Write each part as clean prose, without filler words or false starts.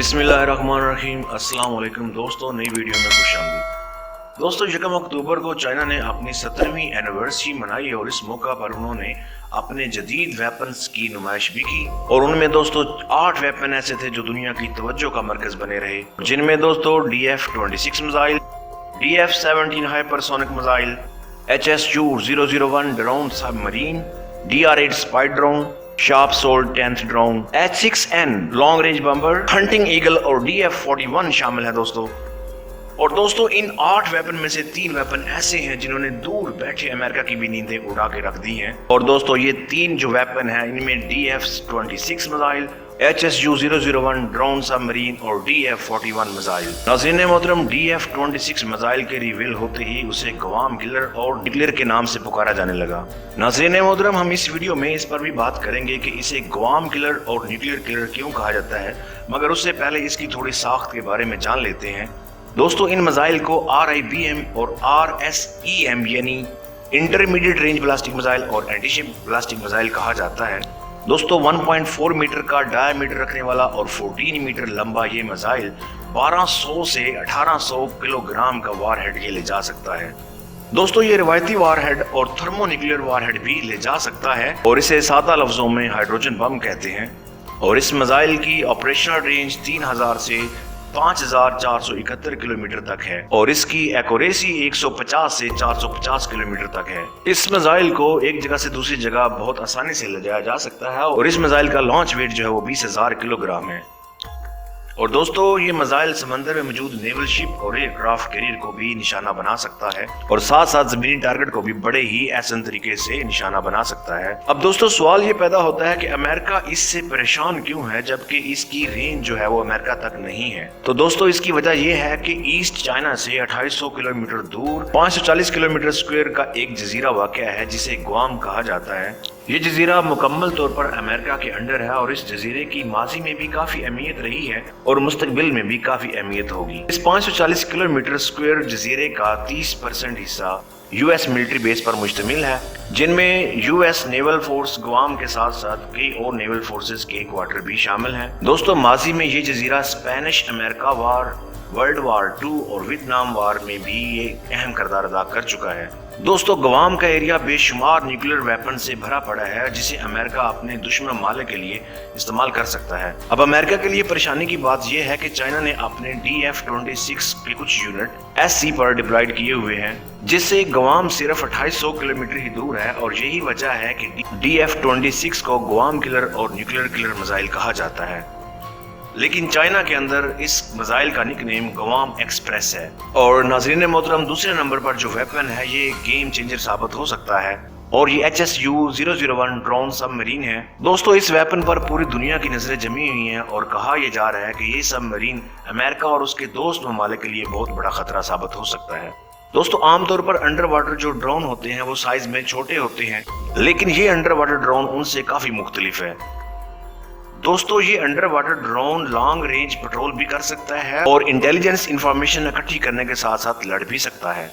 बिस्मिल्लाहिर्रहमानिर्रहीम। अस्सलाम वालेकुम दोस्तों, नई वीडियो में खुशामदीद। दोस्तों 1 अक्टूबर को चाइना ने अपनी 17वीं एनिवर्सरी मनाई और इस मौका पर उन्होंने अपने जदीद वेपन्स की नुमाइश भी की। और उनमें दोस्तों 8 वेपन ऐसे थे जो दुनिया की तवज्जो का मरकज बने रहे, जिनमें दोस्तों DF-26 missile, DF-17 hypersonic missile, HSU-001 drone submarine, DR-8 spy drone, sharp sword 10th drone, H-6N long range bomber, hunting eagle और DF-41 शामिल है दोस्तों। और दोस्तों इन 8 वेपन में से 3 वेपन ऐसे हैं जिन्होंने दूर बैठे अमेरिका की भी नींदें उड़ा के रख दी हैं। और दोस्तों ये 3 जो वेपन हैं इनमें DF-26 missile, HSU-001 drone submarine और DF-41 मिसाइल। नाज़रीन मोहतरम, DF-26 मिसाइल के रिवील होते ही उसे गवाम किलर और डिक्लेयर के नाम से पुकारा जाने लगा। नाज़रीन मोहतरम, हम इस वीडियो में इस पर भी बात करेंगे कि इसे गवाम किलर और न्यूक्लियर किलर क्यों कहा जाता है, मगर उससे पहले इसकी थोड़ी साख्त के बारे में जान लेते हैं। दोस्तों इन मिसाइल को RIBM और RSEM यानी इंटरमीडिएट रेंज बैलिस्टिक मिसाइल और एंटीशिप बैलिस्टिक मिसाइल कहा जाता है। दोस्तों 1.4 मीटर का डायमीटर रखने वाला और 14 मीटर लंबा ये मिसाइल 1200 से 1800 किलोग्राम का वारहेड ये ले जा सकता है। दोस्तों ये रिवायती वारहेड और थर्मोन्यूक्लियर वारहेड भी ले जा सकता है और इसे सादा लफ्जों में हाइड्रोजन बम कहते हैं। और इस मिसाइल की ऑपरेशनल रेंज 3000 से 5471 किलोमीटर तक है और इसकी एक्यूरेसी 150 से 450 किलोमीटर तक है। इस मिसाइल को एक जगह से दूसरी जगह बहुत आसानी से ले जाया जा सकता है और इस मिसाइल का लॉन्च वेट जो है वो 20,000 किलोग्राम है। और दोस्तों ये मिसाइल समंदर में मौजूद नेवल शिप और एयरक्राफ्ट कैरियर को भी निशाना बना सकता है और साथ साथ जमीनी टारगेट को भी बड़े ही आसान तरीके से निशाना बना सकता है। अब दोस्तों सवाल ये पैदा होता है कि अमेरिका इससे परेशान क्यों है जबकि इसकी रेंज जो है वो अमेरिका तक नहीं है। तो दोस्तों इसकी वजह यह है कि ईस्ट चाइना से 2800 किलोमीटर दूर 540 किलोमीटर स्क्वायर का एक जजीरा वाक़या है जिसे ग्वाम कहा जाता है। ये जजीरा मुकम्मल तौर पर अमेरिका के अंडर है और इस जजीरे की माजी में भी काफी अहमियत रही है और मुस्तकबिल में भी काफी अहमियत होगी। इस 540 किलोमीटर स्क्वायर जजीरे का 30% हिस्सा US मिलिट्री बेस पर मुश्तमिल है, जिनमें US नेवल फोर्स गुआम के साथ साथ कई और नेवल फोर्सेस के क्वार्टर भी शामिल हैं। दोस्तों माजी में ये जजीरा स्पेनिश अमेरिका वार, वर्ल्ड वार 2 और वियतनाम वार में भी ये अहम किरदार अदा कर चुका है। दोस्तों गुआम का एरिया बेशुमार न्यूक्लियर वेपन से भरा पड़ा है जिसे अमेरिका अपने दुश्मन माले के लिए इस्तेमाल कर सकता है। अब अमेरिका के लिए परेशानी की बात यह है कि चाइना ने अपने DF-26 के कुछ यूनिट SC पर डिप्लॉयड किए हुए हैं, जिससे गुआम सिर्फ 2800 किलोमीटर ही दूर है और यही वजह है कि DF-26 को गुआम किलर और न्यूक्लियर किलर मिसाइल कहा जाता है। लेकिन चाइना के अंदर इस मिसाइल का निकनेम गुआम एक्सप्रेस है। और नाज़रीन मोहतरम, दूसरे नंबर पर जो वेपन है ये गेम चेंजर साबित हो सकता है और ये HSU-001 ड्रोन सबमरीन है। दोस्तों इस वेपन पर पूरी दुनिया की नजरें जमी हुई हैं और कहा यह जा रहा है कि ये सबमरीन अमेरिका और उसके दोस्त ममालिक के लिए बहुत बड़ा खतरा साबित हो सकता है। दोस्तों आमतौर पर अंडर वाटर जो ड्रोन होते हैं वो साइज में छोटे होते हैं, लेकिन ये अंडर वाटर ड्रोन उनसे काफी मुख्तलिफ है। दोस्तों ये under water drone long range petrol भी कर सकता है और इंटेलिजेंस इंफॉर्मेशन इकट्ठी करने के साथ साथ लड़ भी सकता है।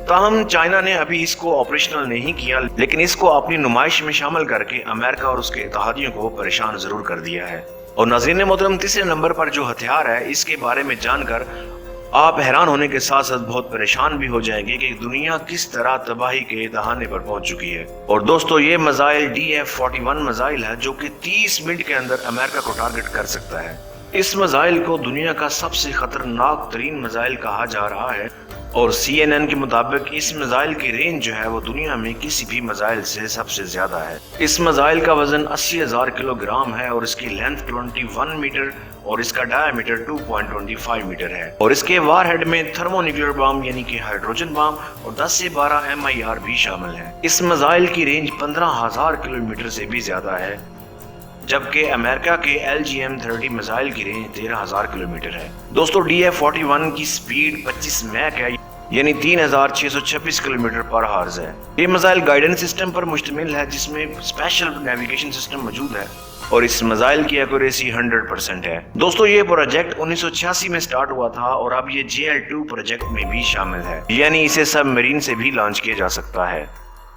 ताहम चाइना ने अभी इसको ऑपरेशनल नहीं किया, लेकिन इसको अपनी नुमाइश में शामिल करके अमेरिका और उसके इत्तेहादियों को परेशान जरूर कर दिया है। और नाज़रीन मोहतरम, तीसरे नंबर पर जो हथियार है इसके बारे में जानकर आप हैरान होने के साथ साथ बहुत परेशान भी हो जाएंगे कि दुनिया किस तरह तबाही के दहाने पर पहुंच चुकी है। और दोस्तों ये मिसाइल DF-41 मिसाइल है जो कि 30 मिनट के अंदर अमेरिका को टारगेट कर सकता है। इस मिसाइल को दुनिया का सबसे खतरनाक तरीन मिसाइल कहा जा रहा है और CNN के मुताबिक इस मिसाइल की रेंज जो है वो दुनिया में किसी भी मिसाइल से सबसे ज्यादा है। इस मिसाइल का वजन 80,000 किलोग्राम है और इसकी लेंथ 21 मीटर और इसका डायमीटर 2.25 मीटर है। और इसके वारहेड में थर्मोन्यूक्लियर बम यानी कि हाइड्रोजन बम और 10 से 12 MIR भी शामिल है। इस मिसाइल की रेंज 15,000 किलोमीटर से भी ज्यादा है, जबकि अमेरिका के LGM-30 मिसाइल की रेंज 13,000 किलोमीटर है। दोस्तों DF-41 की स्पीड 25 मैक है यानी 3626 किलोमीटर पर आवर्स है। ये मिसाइल गाइडेंस सिस्टम पर मुश्तमिल है जिसमें स्पेशल नेविगेशन सिस्टम मौजूद है और इस मिसाइल की एक्यूरेसी 100% है। दोस्तों ये प्रोजेक्ट 1986 में स्टार्ट हुआ था और अब ये JL-2 प्रोजेक्ट में भी शामिल है, यानी इसे सबमरीन से भी लॉन्च किया जा सकता है।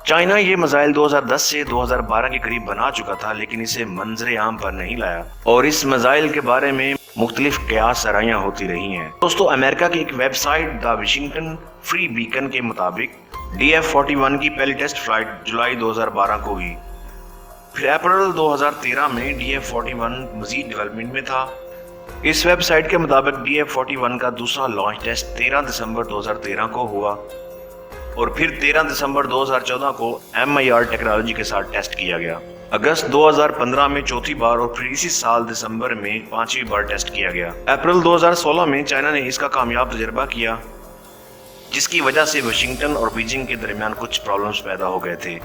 चाइना ये मिसाइल 2010 से 2012 के करीब बना चुका था, लेकिन इसे मंजर आम पर नहीं लाया और इस मिसाइल के बारे में मुख्तलिफ कयास सराहियां होती रही हैं। दोस्तों, अमेरिका की एक website the Washington free beacon के मुताबिक DF-41 की पहली टेस्ट फ्लाइट जुलाई 2012 को हुई। फिर अप्रैल 2013 में DF-41 मजीद डेवलपमेंट में था। इस वेबसाइट के मुताबिक DF-41 का दूसरा लॉन्च टेस्ट 13 दिसंबर 2013 को हुआ और फिर 13 दिसंबर 2014 को MIR टेक्नोलॉजी के साथ टेस्ट किया गया। अगस्त 2015 में चौथी बार और फिर इसी साल दिसंबर में पांचवी बार टेस्ट किया गया। अप्रैल 2016 में चाइना ने इसका कामयाब तजर्बा किया, जिसकी वजह से वाशिंगटन और बीजिंग के दरमियान कुछ प्रॉब्लम्स पैदा हो गए थे।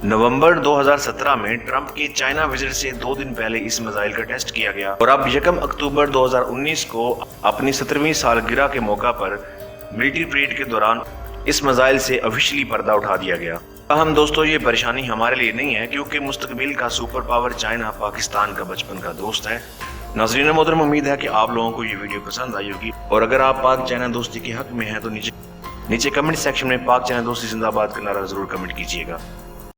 नवंबर 2017 में ट्रंप के चाइना विजिट से 2 दिन पहले इस मिसाइल का टेस्ट किया गया और अब 1 अक्टूबर 2019 को अपनी 17वीं सालगिरह के मौका पर मिलिट्री परेड के दौरान इस मिसाइल से ऑफिशियली पर्दा उठा दिया गया। हम दोस्तों, ये परेशानी हमारे लिए नहीं है, क्योंकि मुस्तकबिल का सुपर पावर चाइना पाकिस्तान का बचपन का दोस्त है। नाज़रीन मोहतरम, उम्मीद है कि आप लोगों को ये वीडियो पसंद आई होगी और अगर आप पाक चाइना दोस्ती के हक में हैं तो नीचे कमेंट सेक्शन में पाक चाइना दोस्ती जिंदाबाद का नारा जरूर कमेंट कीजिएगा।